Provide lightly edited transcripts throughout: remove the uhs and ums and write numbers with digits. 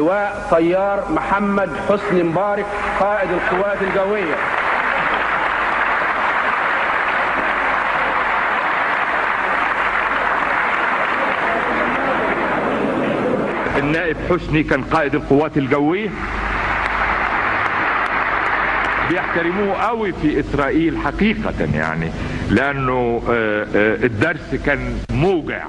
اللواء طيار محمد حسني مبارك قائد القوات الجوية. النائب حسني كان قائد القوات الجوية، بيحترموه قوي في إسرائيل حقيقة يعني، لأنه الدرس كان موجع.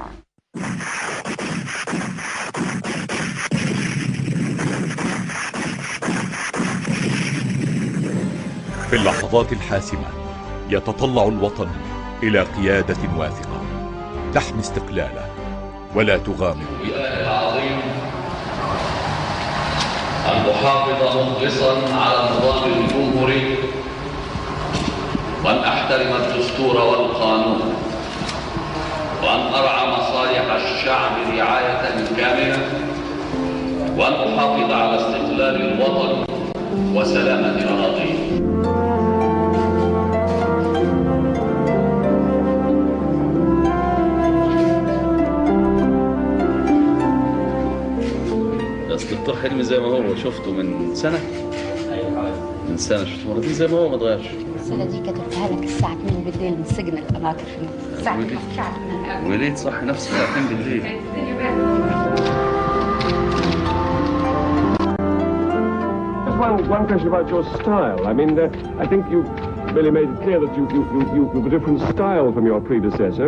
في اللحظات الحاسمة يتطلع الوطن إلى قيادة واثقة تحمي استقلاله ولا تغامر الإله العظيم أن أحافظ مخلصا على النظام الجمهوري، وأن أحترم الدستور والقانون، وأن أرعى مصالح الشعب رعاية كاملة، وأن أحافظ على استقلال الوطن وسلامة أراضيه. دكتور حلمي زي ما هو شفته من سنة؟ من سنة شفته مرتين زي ما هو، ما اتغيرش. الرسالة دي كتبتها لك الساعة 2 بالليل من سجن الأماكن في الساعة 2. وليه تصحي نفسك الساعة 2 بالليل؟ One question about your style. I mean, I think you really made it clear that you have a different style from your predecessor.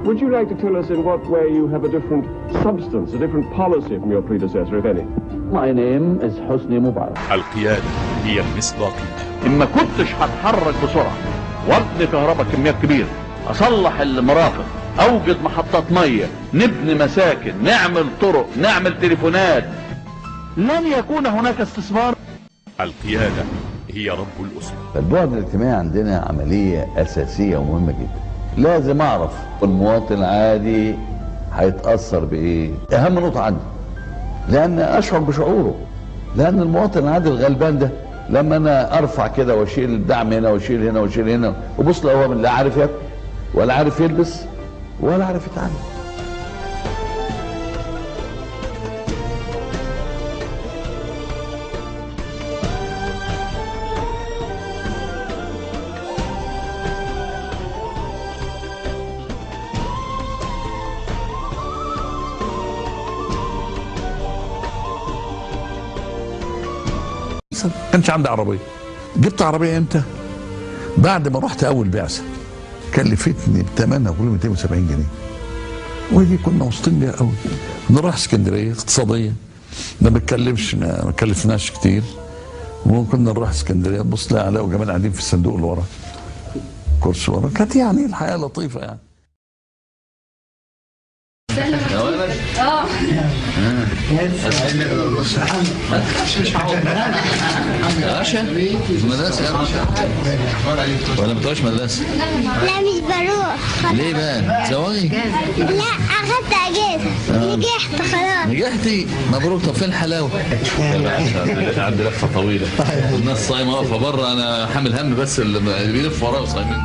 Would you like to tell us in what way you have a different substance, a different policy from your predecessor, if any? My name is حسني مبارك. القيادة هي المصداقية. إن ما كنتش هتحرك بسرعة وابني كهرباء كميات كبيرة، أصلح المرافق، أوجد محطات مية، نبني مساكن، نعمل طرق، نعمل تليفونات، لن يكون هناك استثمار. القيادة هي رب الأسرة. فالبعد الاجتماعي عندنا عملية أساسية ومهمة جدا. لازم أعرف المواطن العادي هيتأثر بإيه. أهم نقطة عندي لأن أشعر بشعوره، لأن المواطن العادي الغلبان ده لما أنا أرفع كده وأشيل الدعم هنا وأشيل هنا وأشيل هنا، وبص له هو لا عارف ياكل ولا عارف يلبس ولا عارف يتعلم. كانش عندي عربيه. جبت عربيه امتى؟ بعد ما رحت اول بعثه كلفتني بثمنها كله 270 جنيه، ودي كنا واثقين بيها قوي. نروح اسكندريه اقتصاديه، ما كلفناش كتير، وكنا نروح اسكندريه تبص تلاقي علاء وجمال قاعدين في الصندوق اللي ورا، كرسي ورا، كانت يعني الحياه لطيفه يعني. مدرسة يا باشا ولا بتروحش مدرسة؟ لا مش بروح. ليه بقى؟ زواجي؟ لا أخدت أجازة. نجحت خلاص. نجحتي؟ مبروك. طب فين الحلاوة؟ عندي لفة طويلة. الناس صايمة واقفة بره، أنا حامل هم بس اللي بيلف ورايا صايمين.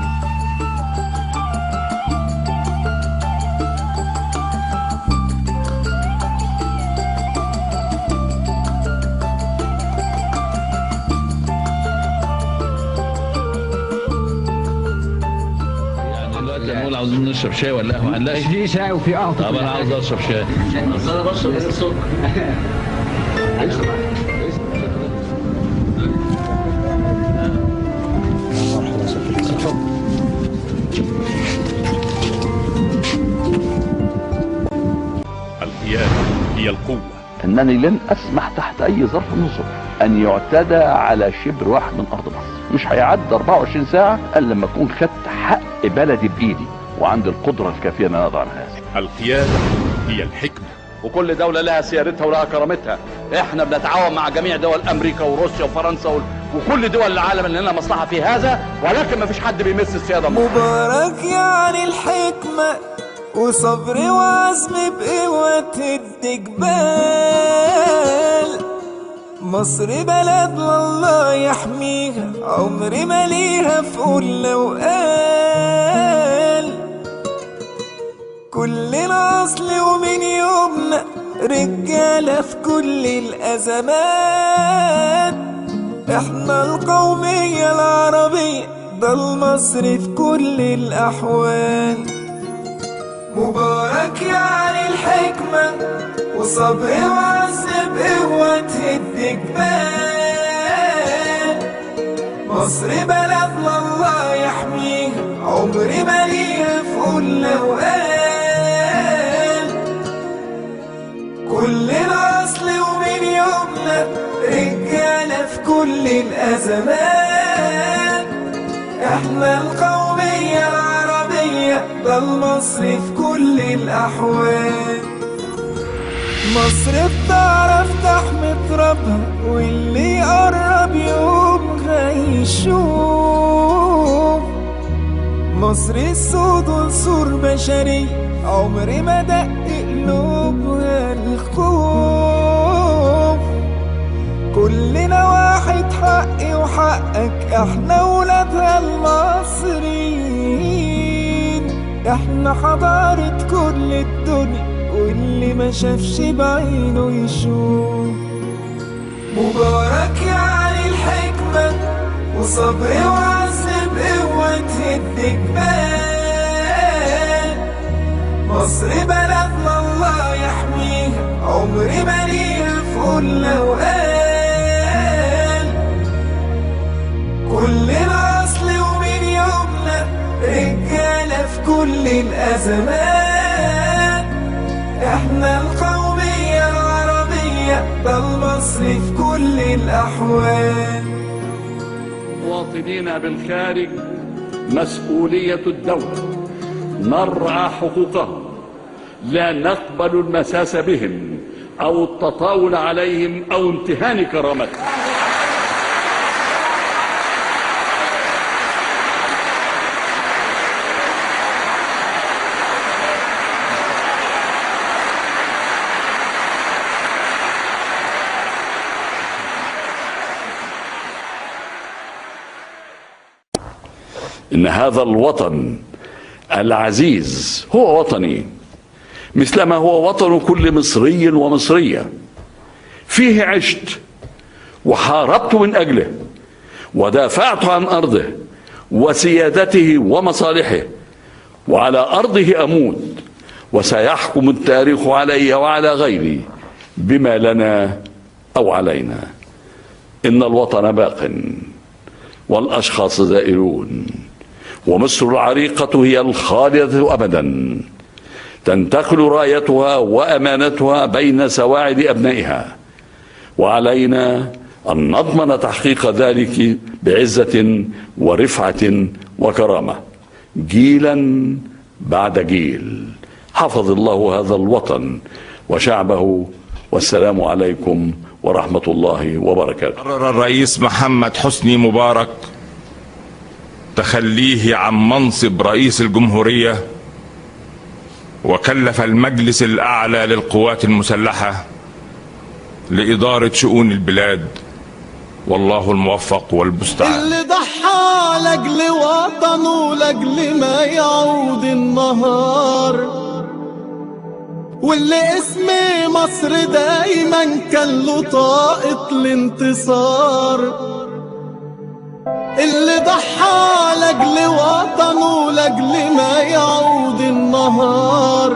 نقول عاوزين نشرب شاي ولا قهوه؟ هنلاقي في شاي وفي قهوه. طب انا عاوز اشرب شاي. بس انا بشرب من الصبح. القيادة هي القوة. أنني لن أسمح تحت أي ظرف من الظروف أن يعتدى على شبر واحد من أرض مصر. مش هيعدي 24 ساعة إلا لما أكون خدت حق بلدي بإيدي وعندي القدرة الكافية أن أنا أضع هذا. القيادة هي الحكمة. وكل دولة لها سيادتها ولها كرامتها. احنا بنتعاون مع جميع دول أمريكا وروسيا وفرنسا وكل دول العالم اللي لنا مصلحة في هذا، ولكن ما فيش حد بيمس السيادة. مبارك يعني الحكمة وصبر وعزم بقوة الجبال. مصر بلد الله يحميها، عمر ما ليها فقول لو قال. كلنا أصل ومن يومنا رجالة في كل الأزمات. احنا القومية العربية، ده المصري في كل الأحوال. مبارك يعني الحكمة وصبر وعز بقوة تهد جبال. مصر بلدنا الله يحميها، عمري ما ليها في كل وقال. كلنا أصل ومن يومنا رجالة في كل الأزمات. احنا القومية العربية، ده المصري في كل الأحوال. مصر بتعرف تحمي ترابها، واللي يقرب يومها يشوف. مصر السود والسور بشرية، عمري ما دق قلوبها الخوف. كلنا واحد، حقي وحقك، احنا ولادها المصريين. احنا حضارة كل الدنيا، واللي ما شافش بعينه يشوف. مبارك يعني الحكمة وصبر وعز بقوة تهد جبال. مصر بلدنا الله يحميها، عمري ما ليها في كل وقال. كلنا أصل ومن يومنا رجالة في كل الأزمات. احنا القومية العربية، ده المصري في كل الأحوال. مواطنينا بالخارج مسؤولية الدولة، نرعى حقوقهم، لا نقبل المساس بهم أو التطاول عليهم أو امتهان كرامتهم. إن هذا الوطن العزيز هو وطني، مثلما هو وطن كل مصري ومصرية. فيه عشت وحاربت من أجله، ودافعت عن أرضه وسيادته ومصالحه، وعلى أرضه أموت، وسيحكم التاريخ علي وعلى غيري بما لنا أو علينا. إن الوطن باق والأشخاص زائلون، ومصر العريقة هي الخالدة أبدا، تنتقل رايتها وأمانتها بين سواعد أبنائها، وعلينا أن نضمن تحقيق ذلك بعزة ورفعة وكرامة جيلا بعد جيل. حفظ الله هذا الوطن وشعبه، والسلام عليكم ورحمة الله وبركاته. قرر الرئيس محمد حسني مبارك تخليه عن منصب رئيس الجمهورية، وكلف المجلس الأعلى للقوات المسلحة لإدارة شؤون البلاد، والله الموفق والمستعان. اللي ضحى لأجل وطنه لأجل ما يعود النهار، واللي اسم مصر دايما كان له طاقة الانتصار. اللي ضحى لأجل وطنه لأجل ما يعود النهار،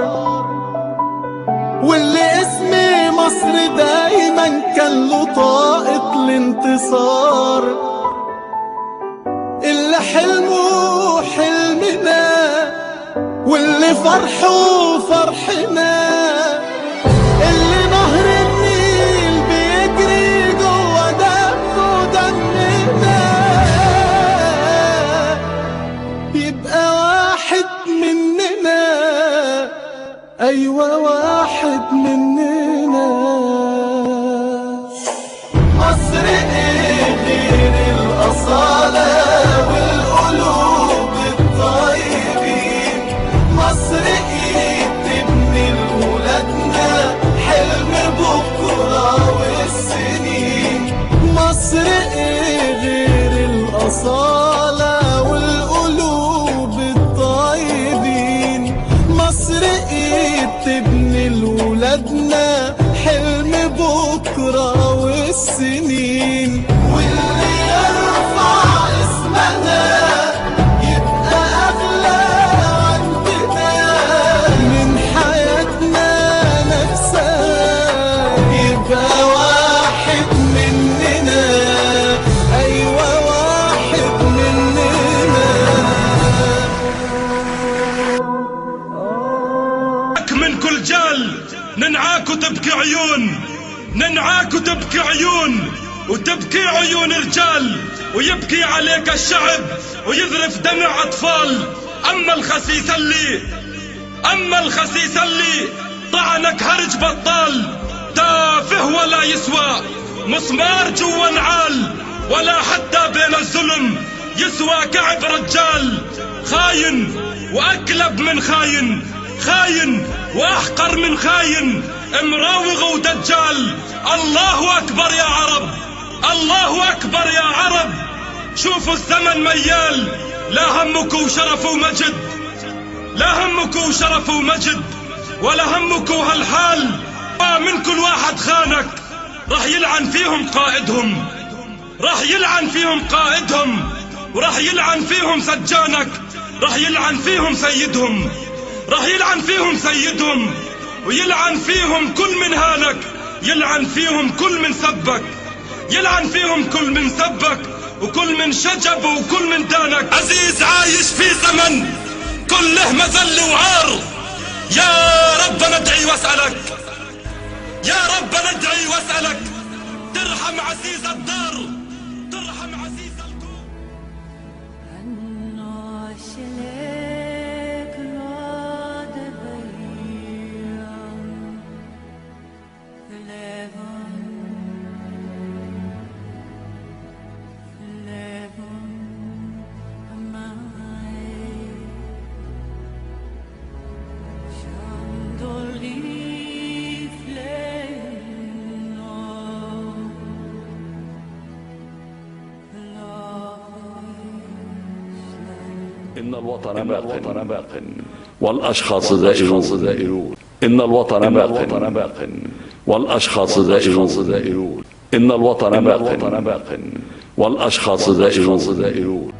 واللي اسم مصر دايما كان له طاقة الانتصار. اللي حلمه حلمنا، واللي فرحه فرحنا، اللي نهر النيل بيجري جوا دمه دمنا، يبقى واحد مننا، أيوة واحد مننا. مصر ايه غير الأصالة والقلوب الطيبين؟ مصر ايه تبني القلوب بكرة والسنين، واللي يرفع اسمنا يبقى أغلى عندنا من حياتنا نفسها، يبقى واحد مننا، أيوة واحد مننا. من كل جال ننعاك وتبكي عيون، ننعاك وتبكي عيون، وتبكي عيون رجال، ويبكي عليك الشعب ويذرف دمع أطفال. أما الخسيس اللي طعنك هرج بطال، تافه ولا يسوى مسمار جوا نعال، ولا حتى بين الظلم يسوى كعب رجال. خاين وأكلب من خاين، خاين وأحقر من خاين، مراوغ ودجال. الله أكبر يا عرب، الله أكبر يا عرب. شوفوا الزمن ميال، لا همك وشرف ومجد، لا همك وشرف ومجد، ولا همك هالحال. من كل واحد خانك راح يلعن فيهم قائدهم، راح يلعن فيهم قائدهم، وراح يلعن فيهم سجانك، راح يلعن فيهم سيدهم، راح يلعن فيهم سيدهم، ويلعن فيهم كل من هانك، يلعن فيهم كل من سبك، يلعن فيهم كل من سبك، وكل من شجب وكل من دانك. عزيز عايش في زمن كله مذل وعار، يا رب ندعي واسألك، يا رب ندعي واسألك ترحم عزيز الدار، ترحم عزيز الكون. إن الوطن باق والأشخاص زائرون، إن الوطن باق والأشخاص زائرون، إن الوطن باق والأشخاص زائرون.